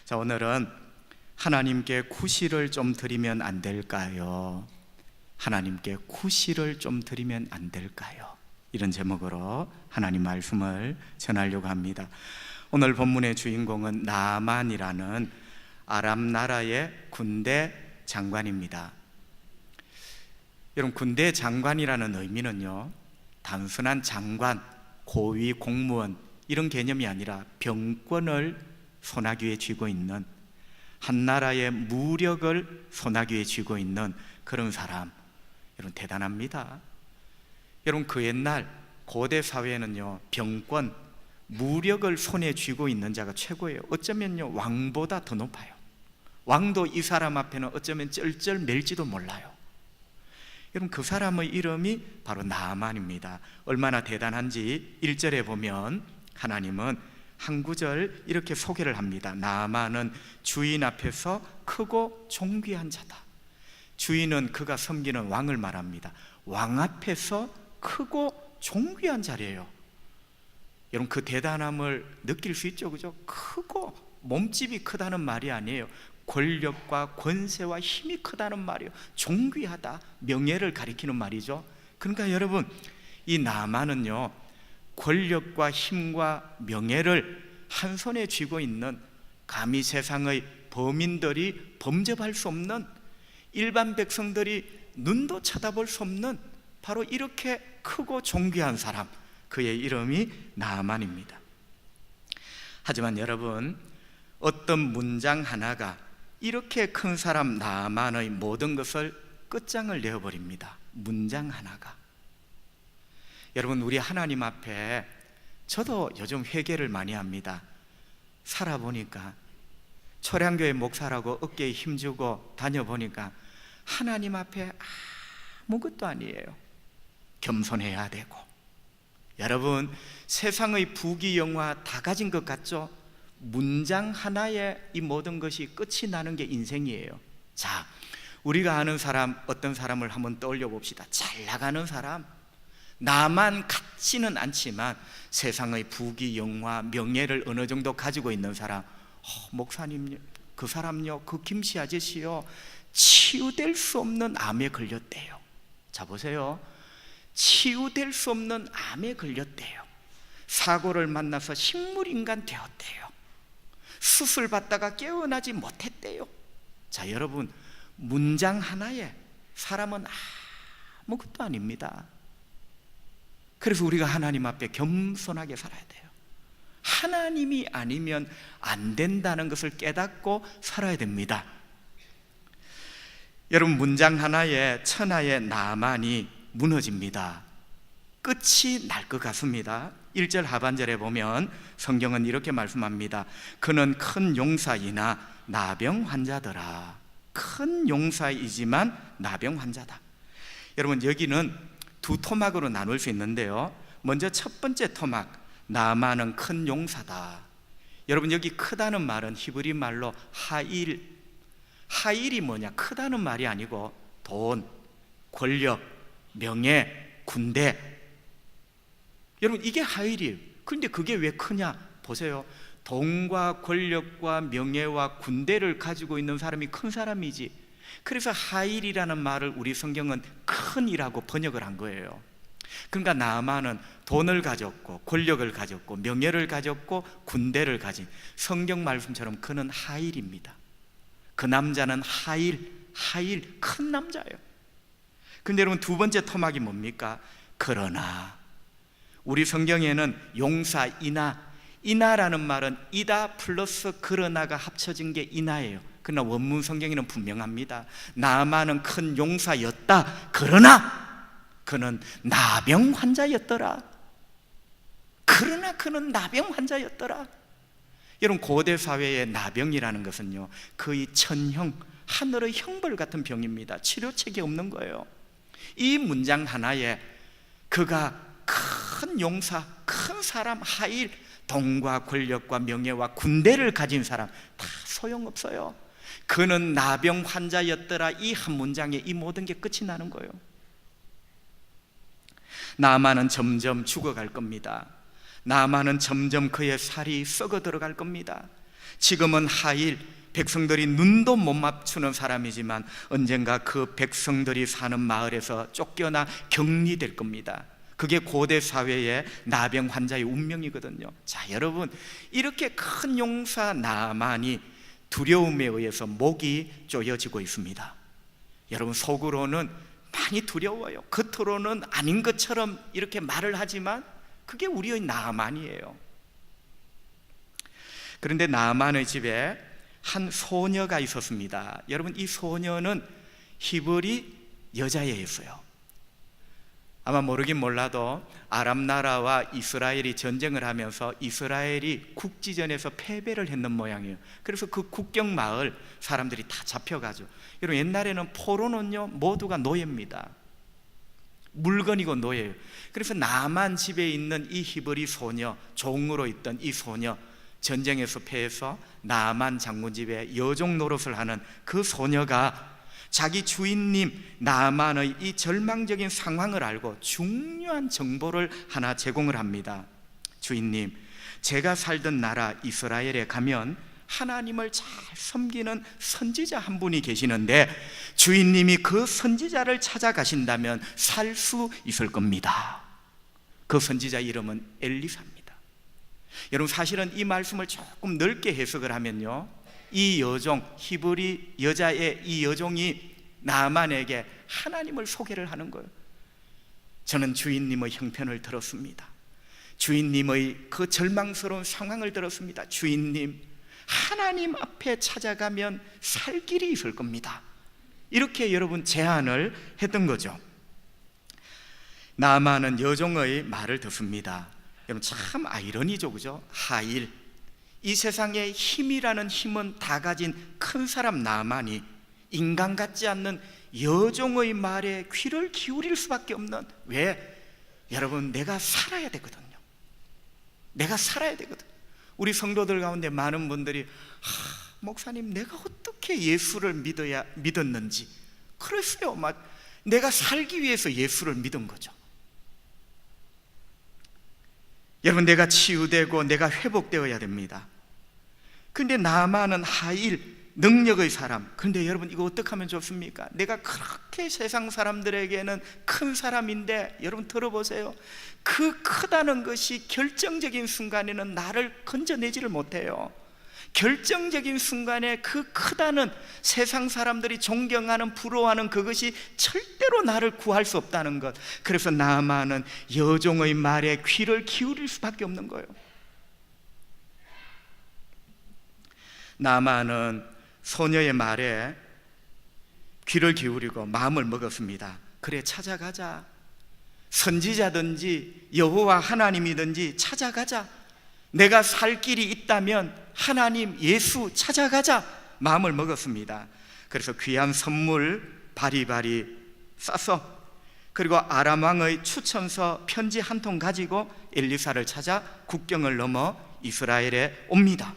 자, 오늘은 하나님께 구실을 좀 드리면 안 될까요? 하나님께 구실을 좀 드리면 안 될까요? 이런 제목으로 하나님 말씀을 전하려고 합니다. 오늘 본문의 주인공은 나만이라는 아람 나라의 군대 장관입니다. 여러분, 군대 장관이라는 의미는요, 단순한 장관, 고위 공무원 이런 개념이 아니라 병권을 손아귀에 쥐고 있는, 한 나라의 무력을 손아귀에 쥐고 있는 그런 사람. 여러분, 대단합니다. 여러분, 그 옛날 고대 사회에는요, 병권, 무력을 손에 쥐고 있는 자가 최고예요. 어쩌면요, 왕보다 더 높아요. 왕도 이 사람 앞에는 어쩌면 쩔쩔 맬지도 몰라요. 여러분, 그 사람의 이름이 바로 나만입니다. 얼마나 대단한지 1절에 보면 하나님은 한 구절 이렇게 소개를 합니다. 나만은 주인 앞에서 크고 존귀한 자다. 주인은 그가 섬기는 왕을 말합니다. 왕 앞에서 크고 존귀한 자리예요. 여러분, 그 대단함을 느낄 수 있죠, 그죠? 크고 몸집이 크다는 말이 아니에요. 권력과 권세와 힘이 크다는 말이에요. 존귀하다, 명예를 가리키는 말이죠. 그러니까 여러분, 이 나만은요, 권력과 힘과 명예를 한 손에 쥐고 있는, 감히 세상의 범인들이 범접할 수 없는, 일반 백성들이 눈도 쳐다볼 수 없는 바로 이렇게 크고 존귀한 사람, 그의 이름이 나만입니다. 하지만 여러분, 어떤 문장 하나가 이렇게 큰 사람 나만의 모든 것을 끝장을 내어버립니다. 문장 하나가. 여러분, 우리 하나님 앞에 저도 요즘 회개를 많이 합니다. 살아보니까, 초량교회 목사라고 어깨에 힘주고 다녀보니까 하나님 앞에 아무것도 아니에요. 겸손해야 되고. 여러분, 세상의 부귀영화 다 가진 것 같죠? 문장 하나에 이 모든 것이 끝이 나는 게 인생이에요. 자, 우리가 아는 사람, 어떤 사람을 한번 떠올려 봅시다. 잘 나가는 사람, 나만 같지는 않지만 세상의 부귀, 영화, 명예를 어느 정도 가지고 있는 사람. 목사님, 그 사람요, 그 김씨 아저씨요, 치유될 수 없는 암에 걸렸대요. 자, 보세요. 치유될 수 없는 암에 걸렸대요. 사고를 만나서 식물인간 되었대요. 수술 받다가 깨어나지 못했대요. 자, 여러분, 문장 하나에 사람은 아무것도 아닙니다. 그래서 우리가 하나님 앞에 겸손하게 살아야 돼요. 하나님이 아니면 안 된다는 것을 깨닫고 살아야 됩니다. 여러분, 문장 하나에 천하의 나만이 무너집니다. 끝이 날 것 같습니다. 1절 하반절에 보면 성경은 이렇게 말씀합니다. 그는 큰 용사이나 나병 환자더라. 큰 용사이지만 나병 환자다. 여러분, 여기는 두 토막으로 나눌 수 있는데요, 먼저 첫 번째 토막, 나만은 큰 용사다. 여러분, 여기 크다는 말은 히브리 말로 하일. 하일이 뭐냐? 크다는 말이 아니고 돈, 권력, 명예, 군대. 여러분, 이게 하일이에요. 그런데 그게 왜 크냐? 보세요. 돈과 권력과 명예와 군대를 가지고 있는 사람이 큰 사람이지. 그래서 하일이라는 말을 우리 성경은 큰이라고 번역을 한 거예요. 그러니까 나만은 돈을 가졌고 권력을 가졌고 명예를 가졌고 군대를 가진, 성경 말씀처럼 그는 하일입니다. 그 남자는 하일, 큰 남자예요. 근데 여러분, 두 번째 토막이 뭡니까? 그러나. 우리 성경에는 용사 이나라는 말은 이다 플러스 그러나가 합쳐진 게 이나예요. 그러나 원문 성경에는 분명합니다. 나만은 큰 용사였다. 그러나 그는 나병 환자였더라. 그러나 그는 나병 환자였더라. 여러분, 고대 사회의 나병이라는 것은요, 거의 천형, 하늘의 형벌 같은 병입니다. 치료책이 없는 거예요. 이 문장 하나에 그가 큰 용사, 큰 사람, 하일, 돈과 권력과 명예와 군대를 가진 사람 다 소용없어요. 그는 나병 환자였더라. 이 한 문장에 이 모든 게 끝이 나는 거예요. 나만은 점점 죽어갈 겁니다. 나만은 점점 그의 살이 썩어 들어갈 겁니다. 지금은 하일, 백성들이 눈도 못 맞추는 사람이지만 언젠가 그 백성들이 사는 마을에서 쫓겨나 격리될 겁니다. 그게 고대 사회의 나병 환자의 운명이거든요. 자, 여러분, 이렇게 큰 용사 나만이 두려움에 의해서 목이 쪼여지고 있습니다. 여러분, 속으로는 많이 두려워요. 겉으로는 아닌 것처럼 이렇게 말을 하지만 그게 우리의 나만이에요. 그런데 나만의 집에 한 소녀가 있었습니다. 여러분, 이 소녀는 히브리 여자애였어요. 아마 모르긴 몰라도 아람 나라와 이스라엘이 전쟁을 하면서 이스라엘이 국지전에서 패배를 했는 모양이에요. 그래서 그 국경 마을 사람들이 다 잡혀가죠. 여러분, 옛날에는 포로는요 모두가 노예입니다. 물건이고 노예예요. 그래서 나만 집에 있는 이 히브리 소녀, 종으로 있던 이 소녀, 전쟁에서 패해서 나만 장군 집에 여종 노릇을 하는 그 소녀가 자기 주인님 나만의 이 절망적인 상황을 알고 중요한 정보를 하나 제공을 합니다. 주인님, 제가 살던 나라 이스라엘에 가면 하나님을 잘 섬기는 선지자 한 분이 계시는데 주인님이 그 선지자를 찾아가신다면 살 수 있을 겁니다. 그 선지자 이름은 엘리사입니다. 여러분, 사실은 이 말씀을 조금 넓게 해석을 하면요, 이 여종, 히브리 여자의 이 여종이 나만에게 하나님을 소개를 하는 거예요. 저는 주인님의 형편을 들었습니다. 주인님의 그 절망스러운 상황을 들었습니다. 주인님, 하나님 앞에 찾아가면 살 길이 있을 겁니다. 이렇게 여러분 제안을 했던 거죠. 나만은 여종의 말을 듣습니다. 여러분, 참 아이러니죠, 그죠? 하일, 이 세상에 힘이라는 힘은 다 가진 큰 사람 나만이 인간 같지 않는 여종의 말에 귀를 기울일 수밖에 없는, 왜? 여러분, 내가 살아야 되거든요. 내가 살아야 되거든. 우리 성도들 가운데 많은 분들이 목사님, 내가 어떻게 예수를 믿었는지, 그랬어요. 내가 살기 위해서 예수를 믿은 거죠. 여러분, 내가 치유되고 내가 회복되어야 됩니다. 근데 나만은 하일, 능력의 사람. 그런데 여러분, 이거 어떻게 하면 좋습니까? 내가 그렇게 세상 사람들에게는 큰 사람인데, 여러분 들어보세요. 그 크다는 것이 결정적인 순간에는 나를 건져내지를 못해요. 결정적인 순간에 그 크다는, 세상 사람들이 존경하는, 부러워하는 그것이 절대로 나를 구할 수 없다는 것. 그래서 나만은 여종의 말에 귀를 기울일 수밖에 없는 거예요. 나만은 소녀의 말에 귀를 기울이고 마음을 먹었습니다. 그래, 찾아가자. 선지자든지 여호와 하나님이든지 찾아가자. 내가 살 길이 있다면 하나님, 예수 찾아가자. 마음을 먹었습니다. 그래서 귀한 선물 바리바리 싸서, 그리고 아람 왕의 추천서 편지 한 통 가지고 엘리사를 찾아 국경을 넘어 이스라엘에 옵니다.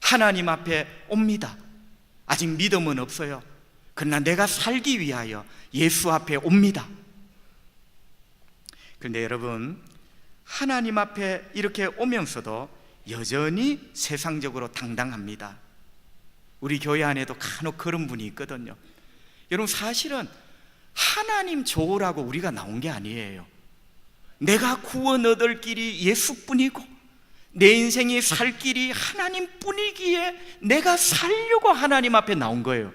하나님 앞에 옵니다. 아직 믿음은 없어요. 그러나 내가 살기 위하여 예수 앞에 옵니다. 그런데 여러분, 하나님 앞에 이렇게 오면서도 여전히 세상적으로 당당합니다. 우리 교회 안에도 간혹 그런 분이 있거든요. 여러분, 사실은 하나님 좋으라고 우리가 나온 게 아니에요. 내가 구원 얻을 길이 예수뿐이고 내 인생이 살 길이 하나님뿐이기에 내가 살려고 하나님 앞에 나온 거예요.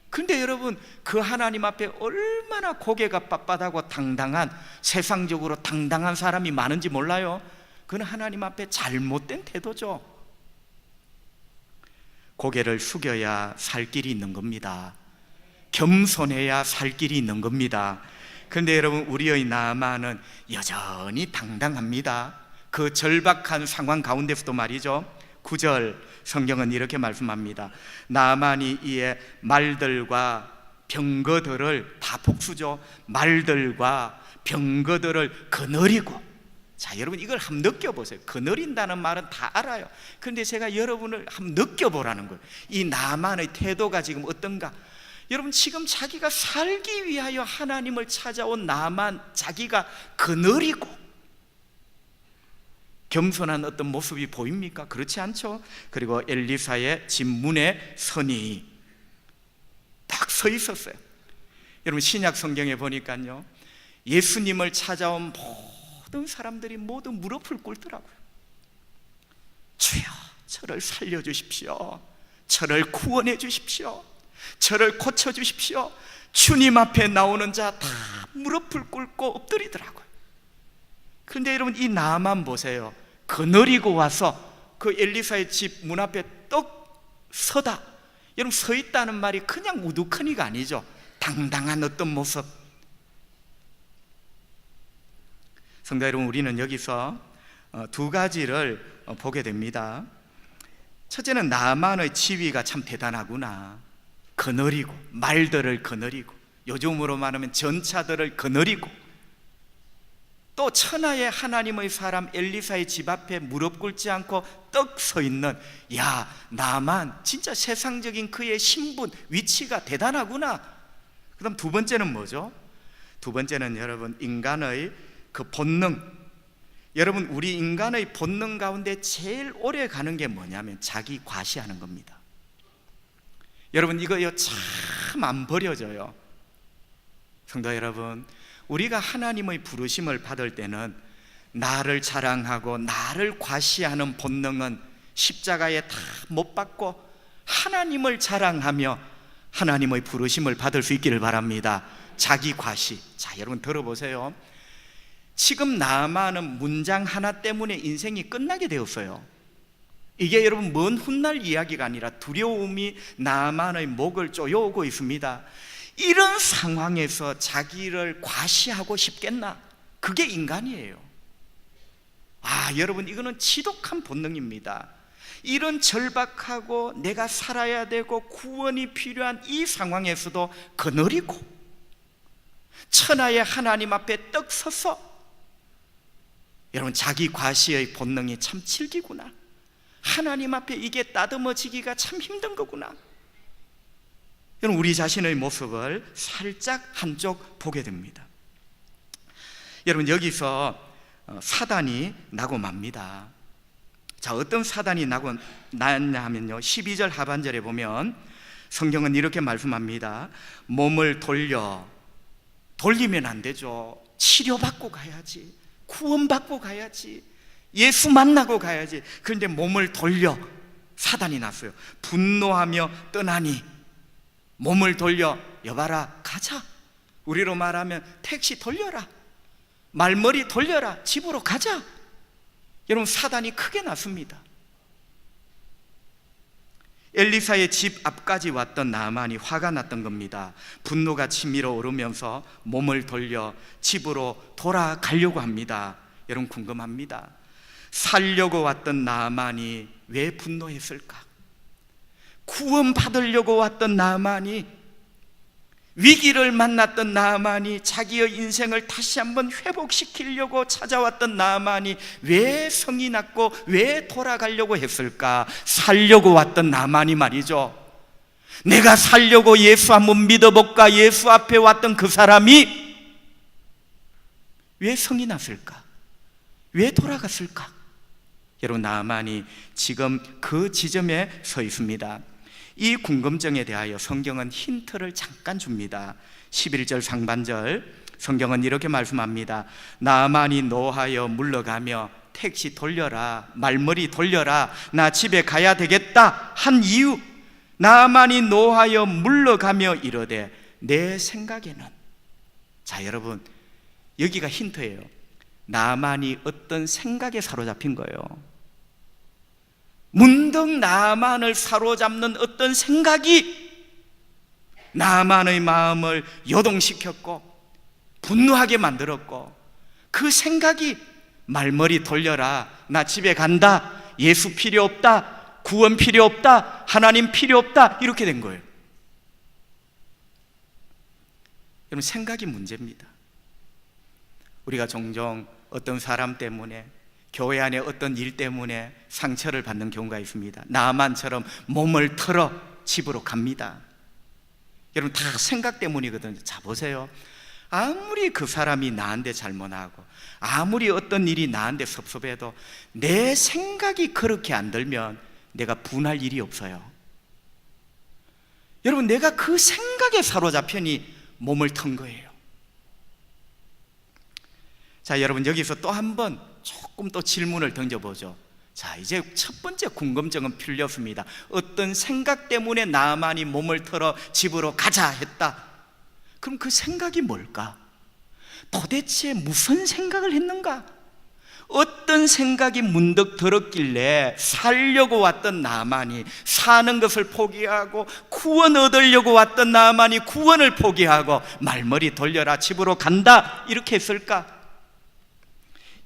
그런데 여러분, 그 하나님 앞에 얼마나 고개가 빳빳하고 당당한, 세상적으로 당당한 사람이 많은지 몰라요? 그건 하나님 앞에 잘못된 태도죠. 고개를 숙여야 살 길이 있는 겁니다. 겸손해야 살 길이 있는 겁니다. 그런데 여러분, 우리의 나만은 여전히 당당합니다. 그 절박한 상황 가운데서도 말이죠, 9절 성경은 이렇게 말씀합니다. 나만이 이에 말들과 병거들을, 다 복수죠, 말들과 병거들을 거느리고. 자, 여러분, 이걸 한번 느껴보세요. 거느린다는 말은 다 알아요. 그런데 제가 여러분을 한번 느껴보라는 거예요. 이 나만의 태도가 지금 어떤가? 여러분, 지금 자기가 살기 위하여 하나님을 찾아온 나만, 자기가 거느리고, 겸손한 어떤 모습이 보입니까? 그렇지 않죠? 그리고 엘리사의 집 문에 선이 딱 서 있었어요. 여러분, 신약 성경에 보니까요, 예수님을 찾아온 모든 사람들이 모두 무릎을 꿇더라고요. 주여, 저를 살려주십시오. 저를 구원해 주십시오. 저를 고쳐주십시오. 주님 앞에 나오는 자 다 무릎을 꿇고 엎드리더라고요. 그런데 여러분, 이 나만 보세요. 거느리고 와서 그 엘리사의 집 문 앞에 떡 서다. 여러분, 서 있다는 말이 그냥 우두커니가 아니죠. 당당한 어떤 모습. 성도 여러분, 우리는 여기서 두 가지를 보게 됩니다. 첫째는 나만의 지위가 참 대단하구나. 거느리고, 말들을 거느리고, 요즘으로 말하면 전차들을 거느리고, 또 천하의 하나님의 사람 엘리사의 집 앞에 무릎 꿇지 않고 떡 서 있는, 야, 나만 진짜 세상적인 그의 신분, 위치가 대단하구나. 그 다음 두 번째는 뭐죠? 두 번째는 여러분, 인간의 그 본능. 여러분, 우리 인간의 본능 가운데 제일 오래 가는 게 뭐냐면 자기 과시하는 겁니다. 여러분, 이거요 참 안 버려져요. 성도 여러분, 우리가 하나님의 부르심을 받을 때는 나를 자랑하고 나를 과시하는 본능은 십자가에 다 못 박고 하나님을 자랑하며 하나님의 부르심을 받을 수 있기를 바랍니다. 자기 과시. 자, 여러분 들어보세요. 지금 나만은 문장 하나 때문에 인생이 끝나게 되었어요. 이게 여러분 먼 훗날 이야기가 아니라 두려움이 나만의 목을 쪼여오고 있습니다. 이런 상황에서 자기를 과시하고 싶겠나? 그게 인간이에요. 여러분, 이거는 지독한 본능입니다. 이런 절박하고 내가 살아야 되고 구원이 필요한 이 상황에서도 거느리고 천하의 하나님 앞에 떡 서서, 여러분, 자기 과시의 본능이 참 질기구나. 하나님 앞에 이게 따듬어지기가 참 힘든 거구나. 여러분, 우리 자신의 모습을 살짝 한쪽 보게 됩니다. 여러분, 여기서 사단이 나고 맙니다. 자, 어떤 사단이 나고 났냐 하면요, 12절 하반절에 보면 성경은 이렇게 말씀합니다. 몸을 돌리면 안 되죠. 치료받고 가야지, 구원받고 가야지, 예수 만나고 가야지. 그런데 몸을 돌려 사단이 났어요. 분노하며 떠나니, 몸을 돌려, 여봐라, 가자. 우리로 말하면 택시 돌려라, 말머리 돌려라, 집으로 가자. 여러분, 사단이 크게 났습니다. 엘리사의 집 앞까지 왔던 나만이 화가 났던 겁니다. 분노가 치밀어 오르면서 몸을 돌려 집으로 돌아가려고 합니다. 여러분, 궁금합니다. 살려고 왔던 나만이 왜 분노했을까? 구원받으려고 왔던 나만이, 위기를 만났던 나만이, 자기의 인생을 다시 한번 회복시키려고 찾아왔던 나만이 왜 성이 났고 왜 돌아가려고 했을까? 살려고 왔던 나만이 말이죠. 내가 살려고 예수 한번 믿어볼까? 예수 앞에 왔던 그 사람이 왜 성이 났을까? 왜 돌아갔을까? 여러분, 나만이 지금 그 지점에 서 있습니다. 이 궁금증에 대하여 성경은 힌트를 잠깐 줍니다. 11절 상반절 성경은 이렇게 말씀합니다. 나만이 노하여 물러가며 택시 돌려라, 말머리 돌려라, 나 집에 가야 되겠다 한 이유, 나만이 노하여 물러가며 이르되 내 생각에는. 자, 여러분, 여기가 힌트예요. 나만이 어떤 생각에 사로잡힌 거예요. 문득 나만을 사로잡는 어떤 생각이 나만의 마음을 요동시켰고 분노하게 만들었고, 그 생각이 말머리 돌려라, 나 집에 간다, 예수 필요 없다, 구원 필요 없다, 하나님 필요 없다, 이렇게 된 거예요. 여러분, 생각이 문제입니다. 우리가 종종 어떤 사람 때문에, 교회 안에 어떤 일 때문에 상처를 받는 경우가 있습니다. 나만처럼 몸을 털어 집으로 갑니다. 여러분, 다 생각 때문이거든요. 자, 보세요. 아무리 그 사람이 나한테 잘못하고 아무리 어떤 일이 나한테 섭섭해도 내 생각이 그렇게 안 들면 내가 분할 일이 없어요. 여러분, 내가 그 생각에 사로잡히니 몸을 턴 거예요. 자, 여러분, 여기서 또 한번 조금 또 질문을 던져보죠. 자, 이제 첫 번째 궁금증은 풀렸습니다. 어떤 생각 때문에 나만이 몸을 털어 집으로 가자 했다. 그럼 그 생각이 뭘까? 도대체 무슨 생각을 했는가? 어떤 생각이 문득 들었길래 살려고 왔던 나만이 사는 것을 포기하고 구원 얻으려고 왔던 나만이 구원을 포기하고 말머리 돌려라 집으로 간다 이렇게 했을까?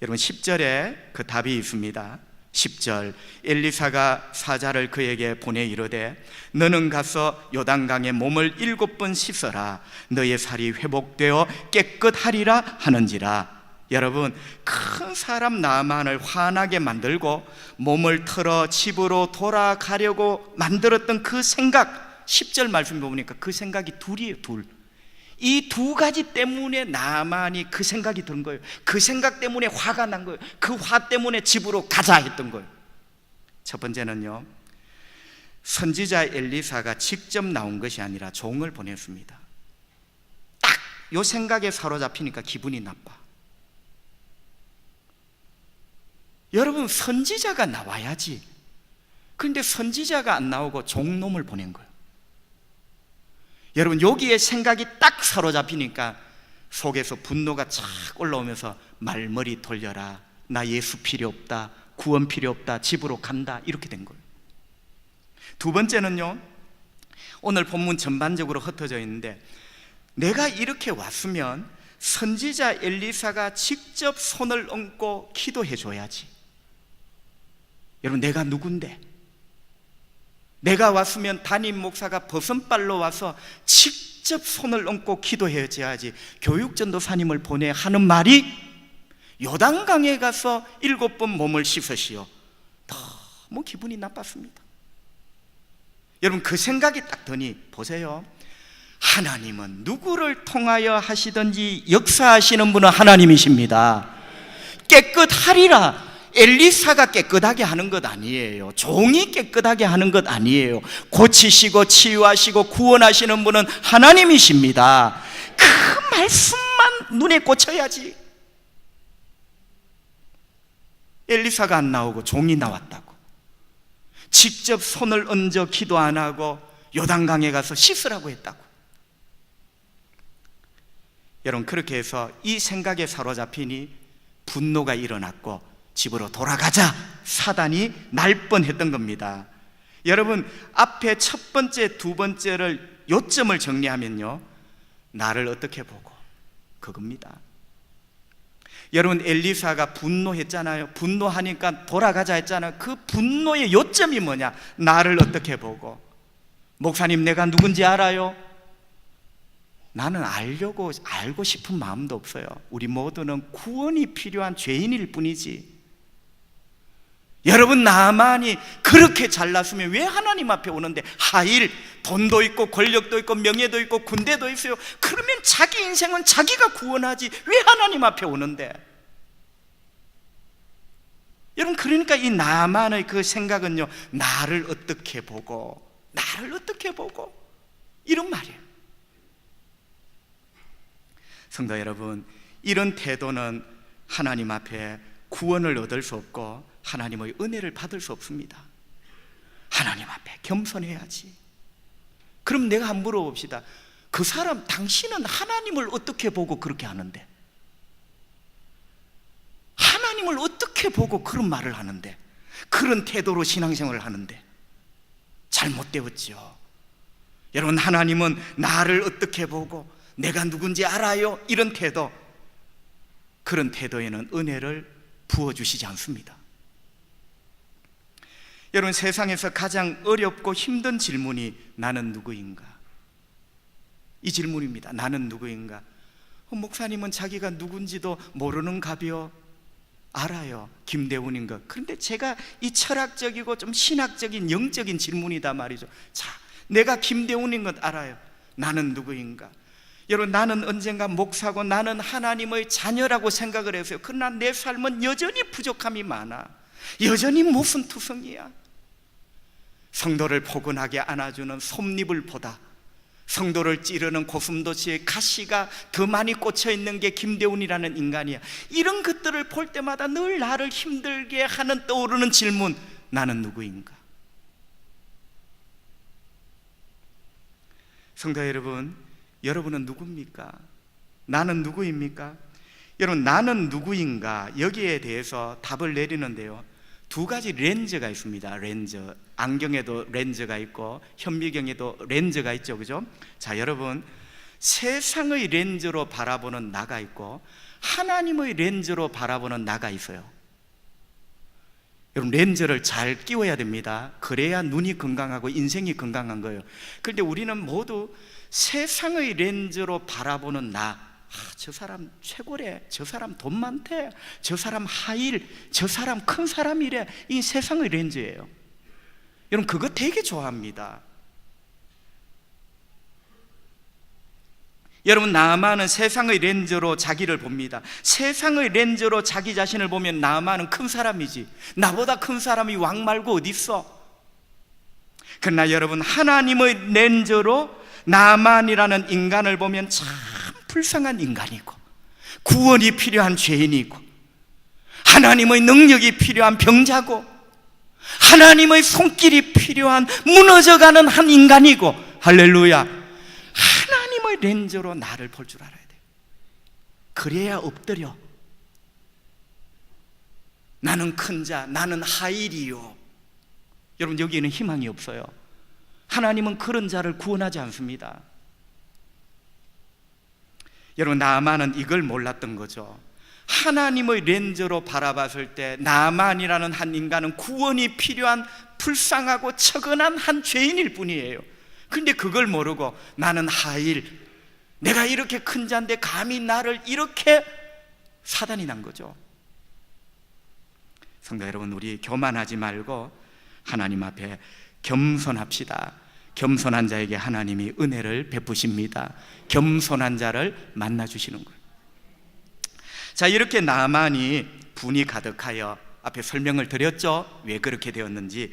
여러분, 10절에 그 답이 있습니다. 10절, 엘리사가 사자를 그에게 보내 이르되 너는 가서 요단강에 몸을 7번 씻어라 너의 살이 회복되어 깨끗하리라 하는지라. 여러분, 큰 사람 나만을 화나게 만들고 몸을 털어 집으로 돌아가려고 만들었던 그 생각, 10절 말씀 보니까 그 생각이 둘이에요. 둘. 이 두 가지 때문에 나만이 그 생각이 든 거예요. 그 생각 때문에 화가 난 거예요. 그 화 때문에 집으로 가자 했던 거예요. 첫 번째는요, 선지자 엘리사가 직접 나온 것이 아니라 종을 보냈습니다. 딱 이 생각에 사로잡히니까 기분이 나빠. 여러분, 선지자가 나와야지. 그런데 선지자가 안 나오고 종놈을 보낸 거예요. 여러분, 여기에 생각이 딱 사로잡히니까 속에서 분노가 착 올라오면서 말머리 돌려라, 나 예수 필요 없다, 구원 필요 없다, 집으로 간다 이렇게 된 거예요. 두 번째는요, 오늘 본문 전반적으로 흩어져 있는데 내가 이렇게 왔으면 선지자 엘리사가 직접 손을 얹고 기도해 줘야지. 여러분, 내가 누군데? 내가 왔으면 담임 목사가 버선발로 와서 직접 손을 얹고 기도해야지. 교육전도사님을 보내 하는 말이 요단강에 가서 7번 몸을 씻으시오. 너무 기분이 나빴습니다. 여러분, 그 생각이 딱 드니 보세요. 하나님은 누구를 통하여 하시든지 역사하시는 분은 하나님이십니다. 깨끗하리라. 엘리사가 깨끗하게 하는 것 아니에요. 종이 깨끗하게 하는 것 아니에요. 고치시고 치유하시고 구원하시는 분은 하나님이십니다. 그 말씀만 눈에 꽂혀야지. 엘리사가 안 나오고 종이 나왔다고. 직접 손을 얹어 기도 안 하고 요단강에 가서 씻으라고 했다고. 여러분, 그렇게 해서 이 생각에 사로잡히니 분노가 일어났고 집으로 돌아가자 사단이 날 뻔했던 겁니다. 여러분, 앞에 첫 번째, 두 번째를 요점을 정리하면요, 나를 어떻게 보고 그겁니다. 여러분, 엘리사가 분노했잖아요. 분노하니까 돌아가자 했잖아요. 그 분노의 요점이 뭐냐? 나를 어떻게 보고. 목사님, 내가 누군지 알아요? 나는 알고 싶은 마음도 없어요. 우리 모두는 구원이 필요한 죄인일 뿐이지. 여러분, 나만이 그렇게 잘났으면 왜 하나님 앞에 오는데? 하일, 돈도 있고 권력도 있고 명예도 있고 군대도 있어요. 그러면 자기 인생은 자기가 구원하지 왜 하나님 앞에 오는데? 여러분, 그러니까 이 나만의 그 생각은요, 나를 어떻게 보고 이런 말이에요. 성도 여러분, 이런 태도는 하나님 앞에 구원을 얻을 수 없고 하나님의 은혜를 받을 수 없습니다. 하나님 앞에 겸손해야지. 그럼 내가 한번 물어봅시다. 그 사람, 당신은 하나님을 어떻게 보고 그렇게 하는데? 하나님을 어떻게 보고 그런 말을 하는데? 그런 태도로 신앙생활을 하는데? 잘못되었죠. 여러분, 하나님은 나를 어떻게 보고 내가 누군지 알아요? 이런 태도, 그런 태도에는 은혜를 부어주시지 않습니다. 여러분, 세상에서 가장 어렵고 힘든 질문이 나는 누구인가? 이 질문입니다. 나는 누구인가? 목사님은 자기가 누군지도 모르는가벼? 알아요. 김대훈인 것. 그런데 제가 이 철학적이고 좀 신학적인 영적인 질문이다 말이죠. 자, 내가 김대훈인 것 알아요. 나는 누구인가? 여러분, 나는 언젠가 목사고 나는 하나님의 자녀라고 생각을 했어요. 그러나 내 삶은 여전히 부족함이 많아. 여전히 모순투성이야. 성도를 포근하게 안아주는 솜잎을 보다 성도를 찌르는 고슴도치의 가시가 더 많이 꽂혀있는 게 김대훈이라는 인간이야. 이런 것들을 볼 때마다 늘 나를 힘들게 하는 떠오르는 질문, 나는 누구인가? 성도 여러분, 여러분은 누굽니까? 나는 누구입니까? 여러분, 나는 누구인가? 여기에 대해서 답을 내리는데요, 두 가지 렌즈가 있습니다. 렌즈, 안경에도 렌즈가 있고 현미경에도 렌즈가 있죠, 그죠? 자, 여러분, 세상의 렌즈로 바라보는 나가 있고 하나님의 렌즈로 바라보는 나가 있어요. 여러분, 렌즈를 잘 끼워야 됩니다. 그래야 눈이 건강하고 인생이 건강한 거예요. 그런데 우리는 모두 세상의 렌즈로 바라보는 나, 저 사람 최고래, 저 사람 돈 많대, 저 사람 하일, 저 사람 큰 사람이래. 이 세상의 렌즈예요. 여러분, 그거 되게 좋아합니다. 여러분, 나아만은 세상의 렌즈로 자기를 봅니다. 세상의 렌즈로 자기 자신을 보면 나아만은 큰 사람이지, 나보다 큰 사람이 왕 말고 어디 있어? 그러나 여러분, 하나님의 렌즈로 나아만이라는 인간을 보면 참 불쌍한 인간이고 구원이 필요한 죄인이고 하나님의 능력이 필요한 병자고 하나님의 손길이 필요한 무너져가는 한 인간이고, 할렐루야, 하나님의 렌즈로 나를 볼 줄 알아야 돼요. 그래야 엎드려, 나는 큰 자, 나는 하일이요. 여러분, 여기에는 희망이 없어요. 하나님은 그런 자를 구원하지 않습니다. 여러분, 나아만은 이걸 몰랐던 거죠. 하나님의 렌즈로 바라봤을 때 나아만이라는 한 인간은 구원이 필요한 불쌍하고 처근한 한 죄인일 뿐이에요. 그런데 그걸 모르고 나는 하일, 내가 이렇게 큰 자인데 감히 나를 이렇게, 사단이 난 거죠. 성도 여러분, 우리 교만하지 말고 하나님 앞에 겸손합시다. 겸손한 자에게 하나님이 은혜를 베푸십니다. 겸손한 자를 만나주시는 거예요. 자, 이렇게 나아만이 분이 가득하여, 앞에 설명을 드렸죠, 왜 그렇게 되었는지.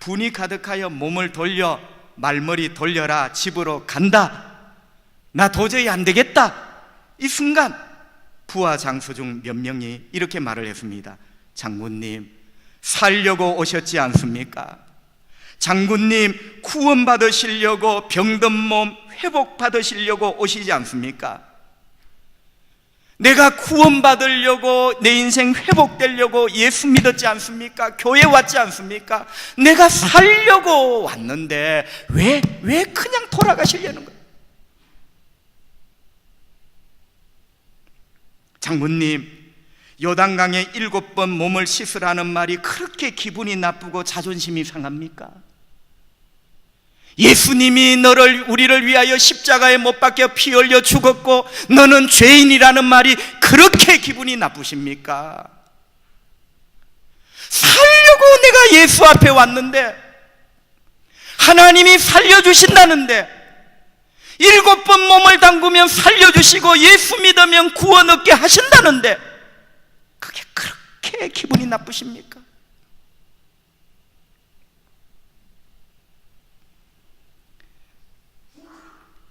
분이 가득하여 몸을 돌려, 말머리 돌려라, 집으로 간다, 나 도저히 안 되겠다. 이 순간 부하 장수 중 몇 명이 이렇게 말을 했습니다. 장군님, 살려고 오셨지 않습니까? 장군님, 구원 받으시려고, 병든 몸 회복 받으시려고 오시지 않습니까? 내가 구원 받으려고, 내 인생 회복되려고 예수 믿었지 않습니까? 교회 왔지 않습니까? 내가 살려고 왔는데 왜 그냥 돌아가시려는 거예요? 장군님, 요단강에 7번 몸을 씻으라는 말이 그렇게 기분이 나쁘고 자존심이 상합니까? 예수님이 우리를 위하여 십자가에 못 박혀 피 흘려 죽었고 너는 죄인이라는 말이 그렇게 기분이 나쁘십니까? 살려고 내가 예수 앞에 왔는데, 하나님이 살려주신다는데, 7번 몸을 담그면 살려주시고 예수 믿으면 구원 얻게 하신다는데 그게 그렇게 기분이 나쁘십니까?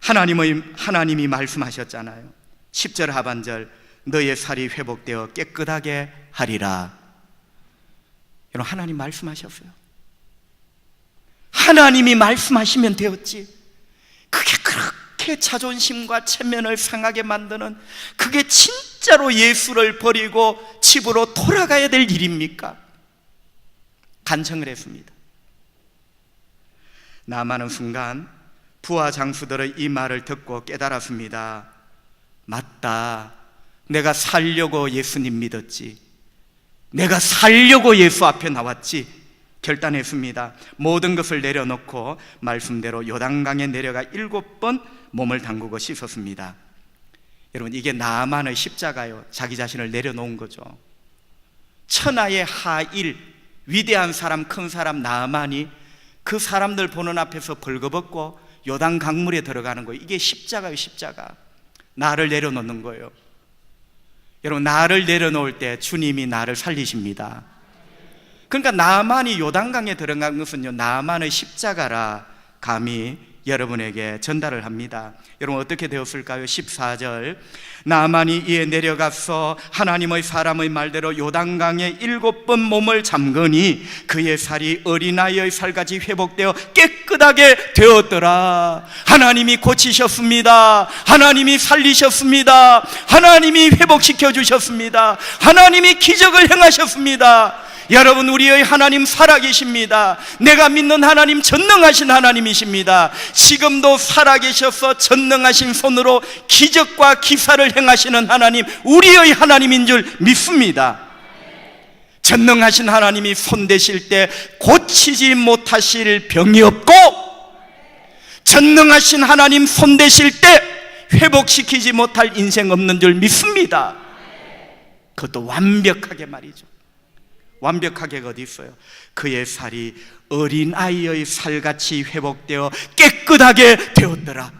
하나님이 말씀하셨잖아요. 10절 하반절, 너의 살이 회복되어 깨끗하게 하리라. 여러분, 하나님 말씀하셨어요. 하나님이 말씀하시면 되었지. 그게 그렇게 자존심과 체면을 상하게 만드는, 그게 진짜로 예수를 버리고 집으로 돌아가야 될 일입니까? 간청을 했습니다. 나아만은 순간 부하 장수들의 이 말을 듣고 깨달았습니다. 맞다, 내가 살려고 예수님 믿었지, 내가 살려고 예수 앞에 나왔지. 결단했습니다. 모든 것을 내려놓고 말씀대로 요단강에 내려가 7번 몸을 담그고 씻었습니다. 여러분, 이게 나아만의 십자가요. 자기 자신을 내려놓은 거죠. 천하의 하일, 위대한 사람, 큰 사람 나아만이 그 사람들 보는 앞에서 벌거벗고 요단 강물에 들어가는 거예요. 이게 십자가예요, 십자가. 나를 내려놓는 거예요. 여러분, 나를 내려놓을 때 주님이 나를 살리십니다. 그러니까 나만이 요단강에 들어간 것은요, 나만의 십자가라 감히 여러분에게 전달을 합니다. 여러분, 어떻게 되었을까요? 14절, 나만이 이에 내려가서 하나님의 사람의 말대로 요단강에 7번 몸을 잠그니 그의 살이 어린아이의 살같이 회복되어 깨끗하게 되었더라. 하나님이 고치셨습니다. 하나님이 살리셨습니다. 하나님이 회복시켜 주셨습니다. 하나님이 기적을 행하셨습니다. 여러분, 우리의 하나님 살아계십니다. 내가 믿는 하나님 전능하신 하나님이십니다. 지금도 살아계셔서 전능하신 손으로 기적과 기사를 행하시는 하나님, 우리의 하나님인 줄 믿습니다. 전능하신 하나님이 손대실 때 고치지 못하실 병이 없고, 전능하신 하나님 손대실 때 회복시키지 못할 인생 없는 줄 믿습니다. 그것도 완벽하게 말이죠. 완벽하게가 어디 있어요? 그의 살이 어린아이의 살같이 회복되어 깨끗하게 되었더라.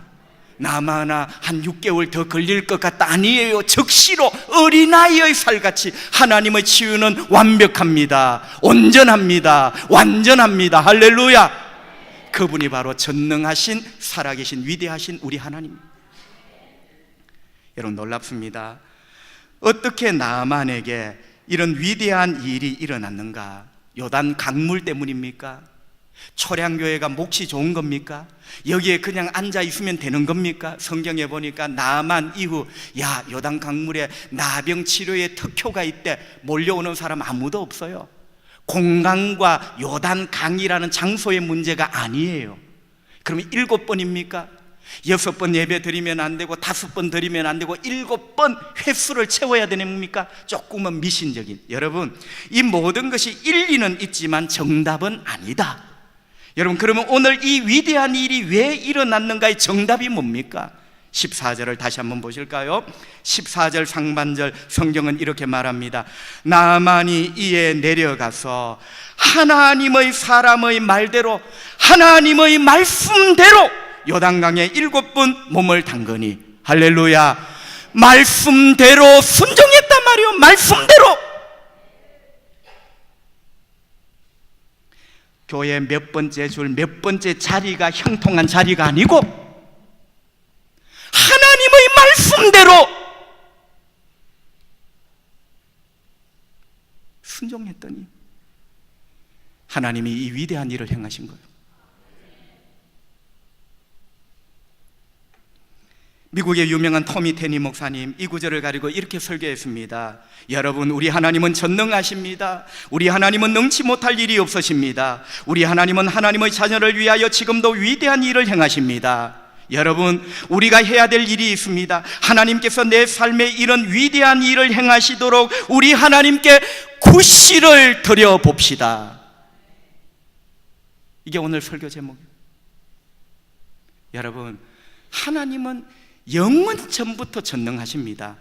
나마나 한 6개월 더 걸릴 것 같다. 아니에요. 즉시로 어린아이의 살같이. 하나님의 치유는 완벽합니다. 온전합니다. 완전합니다. 할렐루야. 그분이 바로 전능하신 살아계신 위대하신 우리 하나님. 여러분, 놀랍습니다. 어떻게 나만에게 이런 위대한 일이 일어났는가? 요단 강물 때문입니까? 초량교회가 몫이 좋은 겁니까? 여기에 그냥 앉아 있으면 되는 겁니까? 성경에 보니까 나만 이후 요단 강물에 나병 치료에 특효가 있대. 몰려오는 사람 아무도 없어요. 공강과 요단 강이라는 장소의 문제가 아니에요. 그러면 7번입니까? 6번 예배 드리면 안 되고 5번 드리면 안 되고 7번 횟수를 채워야 됩니까? 조금은 미신적인. 여러분, 이 모든 것이 일리는 있지만 정답은 아니다. 여러분, 그러면 오늘 이 위대한 일이 왜 일어났는가의 정답이 뭡니까? 14절을 다시 한번 보실까요? 14절 상반절 성경은 이렇게 말합니다. 나만이 이에 내려가서 하나님의 사람의 말대로, 하나님의 말씀대로 요단강에 7번 몸을 담그니. 할렐루야. 말씀대로 순종했단 말이요. 말씀대로. 교회 몇 번째 줄, 몇 번째 자리가 형통한 자리가 아니고 하나님의 말씀대로 순종했더니 하나님이 이 위대한 일을 행하신 거예요. 미국의 유명한 토미 테니 목사님 이 구절을 가지고 이렇게 설교했습니다. 여러분, 우리 하나님은 전능하십니다. 우리 하나님은 능치 못할 일이 없으십니다. 우리 하나님은 하나님의 자녀를 위하여 지금도 위대한 일을 행하십니다. 여러분, 우리가 해야 될 일이 있습니다. 하나님께서 내 삶에 이런 위대한 일을 행하시도록 우리 하나님께 구실을 드려봅시다. 이게 오늘 설교 제목이에요. 여러분, 하나님은 영원 전부터 전능하십니다.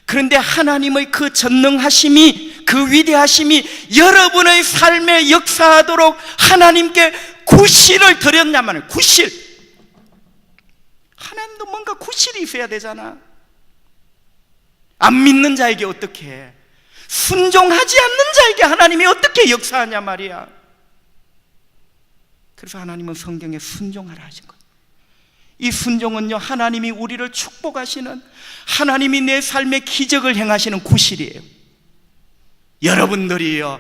그런데 하나님의 그 전능하심이, 그 위대하심이 여러분의 삶에 역사하도록 하나님께 구실을 드렸냐면, 구실. 하나님도 뭔가 구실이 있어야 되잖아. 안 믿는 자에게 어떻게 해? 순종하지 않는 자에게 하나님이 어떻게 역사하냐 말이야. 그래서 하나님은 성경에 순종하라 하신 거예요. 이 순종은요, 하나님이 우리를 축복하시는, 하나님이 내 삶에 기적을 행하시는 구실이에요. 여러분들이요,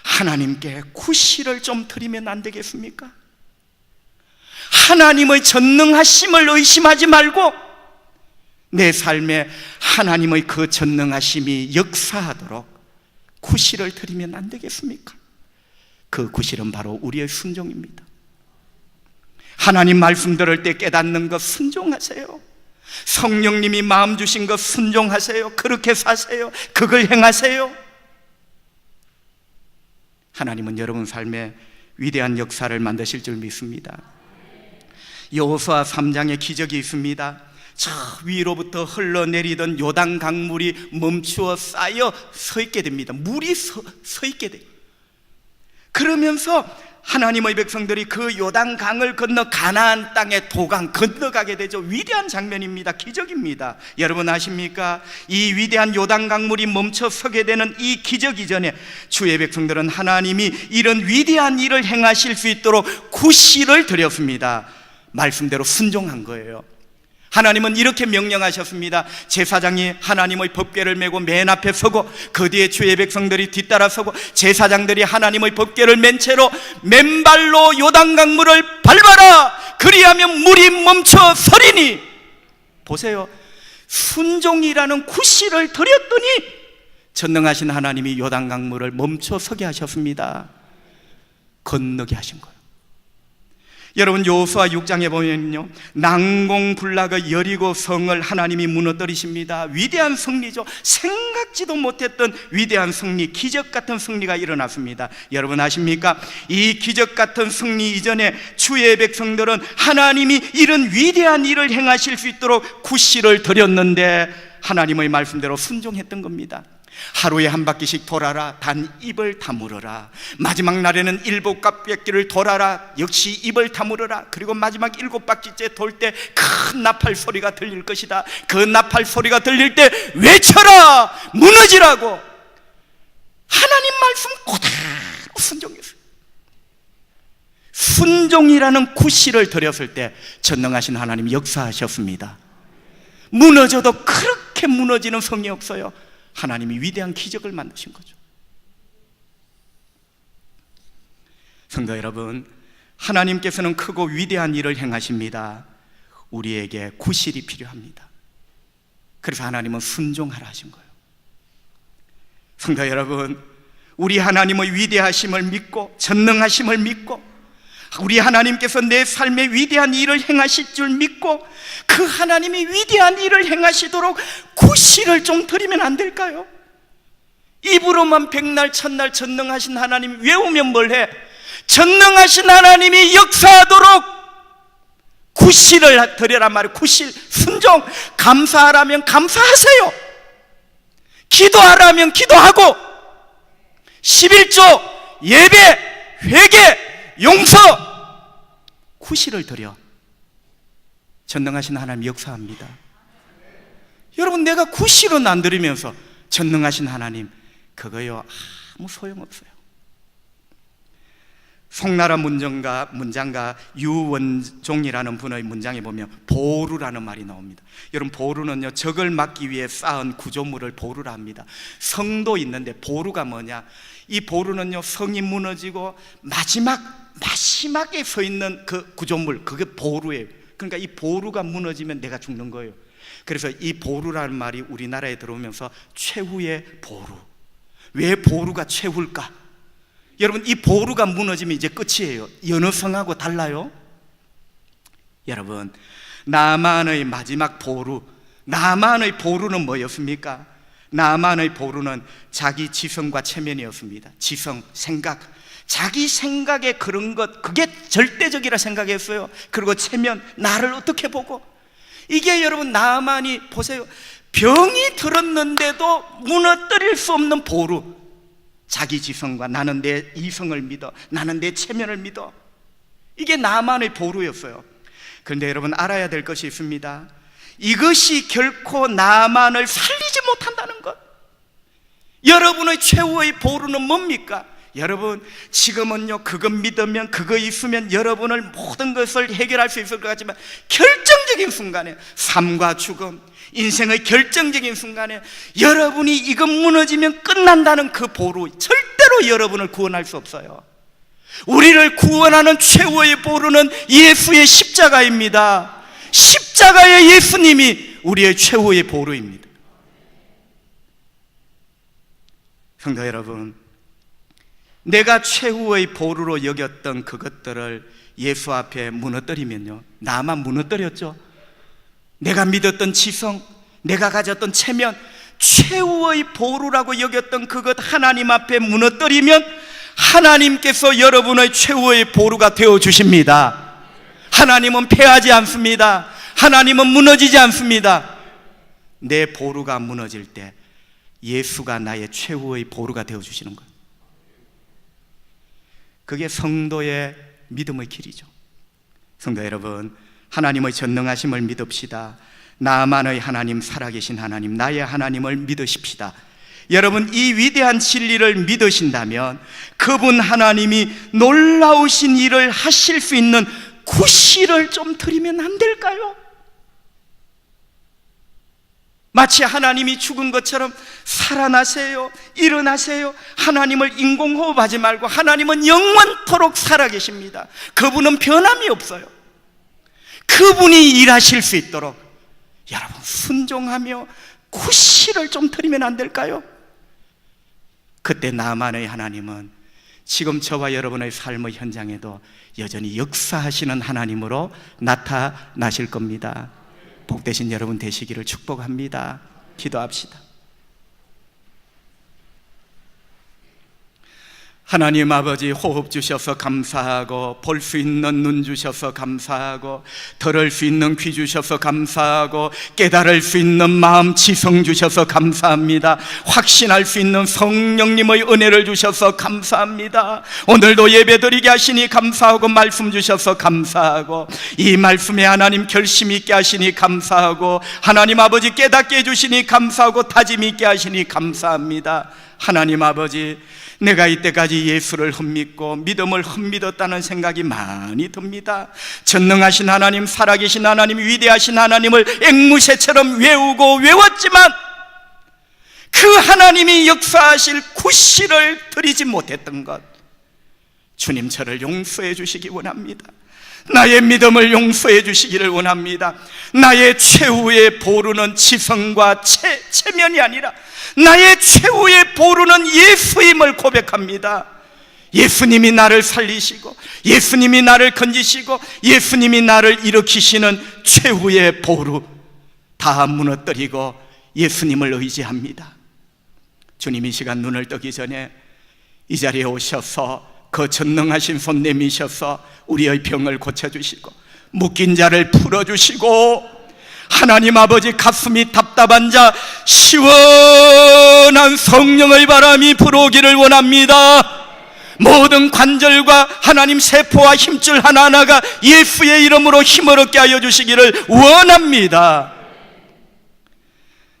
하나님께 구실을 좀 드리면 안 되겠습니까? 하나님의 전능하심을 의심하지 말고 내 삶에 하나님의 그 전능하심이 역사하도록 구실을 드리면 안 되겠습니까? 그 구실은 바로 우리의 순종입니다. 하나님 말씀 들을 때 깨닫는 것 순종하세요. 성령님이 마음 주신 것 순종하세요. 그렇게 사세요. 그걸 행하세요. 하나님은 여러분 삶에 위대한 역사를 만드실 줄 믿습니다. 여호수아 3장에 기적이 있습니다. 저 위로부터 흘러내리던 요단 강물이 멈추어 쌓여 서 있게 됩니다. 물이 서 있게 돼요. 그러면서 하나님의 백성들이 그 요단강을 건너 가나안 땅의 도강 건너가게 되죠. 위대한 장면입니다. 기적입니다. 여러분 아십니까? 이 위대한 요단강물이 멈춰 서게 되는 이 기적 이전에 주의 백성들은 하나님이 이런 위대한 일을 행하실 수 있도록 구실을 드렸습니다. 말씀대로 순종한 거예요. 하나님은 이렇게 명령하셨습니다. 제사장이 하나님의 법궤를 메고 맨 앞에 서고 그 뒤에 주의 백성들이 뒤따라 서고 제사장들이 하나님의 법궤를 맨 채로 맨발로 요단강물을 밟아라, 그리하면 물이 멈춰 서리니. 보세요, 순종이라는 구실을 드렸더니 전능하신 하나님이 요단강물을 멈춰 서게 하셨습니다. 건너게 하신 거예요. 여러분 여호수아 6장에 보면요, 난공불락의 여리고 성을 하나님이 무너뜨리십니다. 위대한 승리죠. 생각지도 못했던 위대한 승리, 기적 같은 승리가 일어났습니다. 여러분 아십니까? 이 기적 같은 승리 이전에 주의 백성들은 하나님이 이런 위대한 일을 행하실 수 있도록 구실을 드렸는데 하나님의 말씀대로 순종했던 겁니다. 하루에 한 바퀴씩 돌아라, 단 입을 다물어라. 마지막 날에는 7바퀴를 돌아라, 역시 입을 다물어라. 그리고 마지막 7바퀴째 돌 때 큰 나팔 소리가 들릴 것이다. 그 나팔 소리가 들릴 때 외쳐라, 무너지라고. 하나님 말씀 그대로 순종했어요. 순종이라는 구실을 드렸을 때 전능하신 하나님 역사하셨습니다. 무너져도 그렇게 무너지는 성이 없어요. 하나님이 위대한 기적을 만드신 거죠. 성도 여러분, 하나님께서는 크고 위대한 일을 행하십니다. 우리에게 구실이 필요합니다. 그래서 하나님은 순종하라 하신 거예요. 성도 여러분, 우리 하나님의 위대하심을 믿고 전능하심을 믿고 우리 하나님께서 내 삶에 위대한 일을 행하실 줄 믿고 그 하나님이 위대한 일을 행하시도록 구실을 좀 드리면 안 될까요? 입으로만 백날 천날 전능하신 하나님 외우면 뭘해? 전능하신 하나님이 역사하도록 구실을 드려란 말이에요. 구실, 순종. 감사하라면 감사하세요. 기도하라면 기도하고 11조, 예배, 회개, 용서, 구실을 드려. 전능하신 하나님 역사합니다. 여러분, 내가 구실은 안 드리면서 전능하신 하나님, 그거요 아무 소용없어요. 송나라 문장가 유원종이라는 분의 문장에 보면 보루라는 말이 나옵니다. 여러분, 보루는요, 적을 막기 위해 쌓은 구조물을 보루라 합니다. 성도 있는데 보루가 뭐냐? 이 보루는요, 성이 무너지고 마지막에 서 있는 그 구조물, 그게 보루예요. 그러니까 이 보루가 무너지면 내가 죽는 거예요. 그래서 이 보루라는 말이 우리나라에 들어오면서 최후의 보루. 왜 보루가 최후일까? 여러분, 이 보루가 무너지면 이제 끝이에요. 여느 성하고 달라요? 여러분, 나만의 마지막 보루, 나만의 보루는 뭐였습니까? 나만의 보루는 자기 지성과 체면이었습니다. 지성, 생각, 자기 생각에 그런 것, 그게 절대적이라 생각했어요. 그리고 체면, 나를 어떻게 보고. 이게 여러분, 나만이 보세요, 병이 들었는데도 무너뜨릴 수 없는 보루. 자기 지성과 나는 내 이성을 믿어, 나는 내 체면을 믿어. 이게 나만의 보루였어요. 그런데 여러분, 알아야 될 것이 있습니다. 이것이 결코 나만을 살리지 못한다는 것. 여러분의 최후의 보루는 뭡니까? 여러분, 지금은요, 그거 믿으면, 그거 있으면 여러분을 모든 것을 해결할 수 있을 것 같지만 결정적인 순간에, 삶과 죽음, 인생의 결정적인 순간에 여러분이 이거 무너지면 끝난다는 그 보루, 절대로 여러분을 구원할 수 없어요. 우리를 구원하는 최후의 보루는 예수의 십자가입니다. 십자가의 예수님이 우리의 최후의 보루입니다. 성도 여러분, 내가 최후의 보루로 여겼던 그것들을 예수 앞에 무너뜨리면요, 나만 무너뜨렸죠. 내가 믿었던 지성, 내가 가졌던 체면, 최후의 보루라고 여겼던 그것 하나님 앞에 무너뜨리면 하나님께서 여러분의 최후의 보루가 되어주십니다. 하나님은 패하지 않습니다. 하나님은 무너지지 않습니다. 내 보루가 무너질 때 예수가 나의 최후의 보루가 되어주시는 거예요. 그게 성도의 믿음의 길이죠. 성도 여러분, 하나님의 전능하심을 믿읍시다. 나만의 하나님, 살아계신 하나님, 나의 하나님을 믿으십시다. 여러분, 이 위대한 진리를 믿으신다면 그분 하나님이 놀라우신 일을 하실 수 있는 구실을 좀 드리면 안 될까요? 마치 하나님이 죽은 것처럼 살아나세요, 일어나세요. 하나님을 인공호흡하지 말고 하나님은 영원토록 살아계십니다. 그분은 변함이 없어요. 그분이 일하실 수 있도록 여러분 순종하며 구실을 좀 드리면 안 될까요? 그때 나만의 하나님은 지금 저와 여러분의 삶의 현장에도 여전히 역사하시는 하나님으로 나타나실 겁니다. 복되신 여러분 되시기를 축복합니다. 기도합시다. 하나님 아버지, 호흡 주셔서 감사하고, 볼 수 있는 눈 주셔서 감사하고, 들을 수 있는 귀 주셔서 감사하고, 깨달을 수 있는 마음 지성 주셔서 감사합니다. 확신할 수 있는 성령님의 은혜를 주셔서 감사합니다. 오늘도 예배드리게 하시니 감사하고, 말씀 주셔서 감사하고, 이 말씀에 하나님 결심 있게 하시니 감사하고, 하나님 아버지 깨닫게 해주시니 감사하고, 다짐 있게 하시니 감사합니다. 하나님 아버지, 내가 이때까지 예수를 헛믿고 믿음을 헛믿었다는 생각이 많이 듭니다. 전능하신 하나님, 살아계신 하나님, 위대하신 하나님을 앵무새처럼 외우고 외웠지만 그 하나님이 역사하실 구실을 드리지 못했던 것, 주님 저를 용서해 주시기 원합니다. 나의 믿음을 용서해 주시기를 원합니다. 나의 최후의 보루는 지성과 체면이 아니라 나의 최후의 보루는 예수임을 고백합니다. 예수님이 나를 살리시고, 예수님이 나를 건지시고, 예수님이 나를 일으키시는 최후의 보루 다 무너뜨리고 예수님을 의지합니다. 주님 이 시간 눈을 뜨기 전에 이 자리에 오셔서 그 전능하신 손 내미셔서 우리의 병을 고쳐주시고, 묶인 자를 풀어주시고, 하나님 아버지 가슴이 답답한 자 시원한 성령의 바람이 불어오기를 원합니다. 모든 관절과 하나님 세포와 힘줄 하나하나가 예수의 이름으로 힘을 얻게 하여 주시기를 원합니다.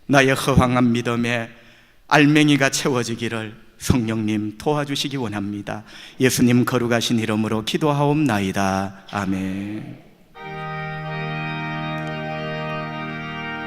나의 허황한 믿음에 알맹이가 채워지기를 성령님 도와주시기 원합니다. 예수님 거룩하신 이름으로 기도하옵나이다. 아멘.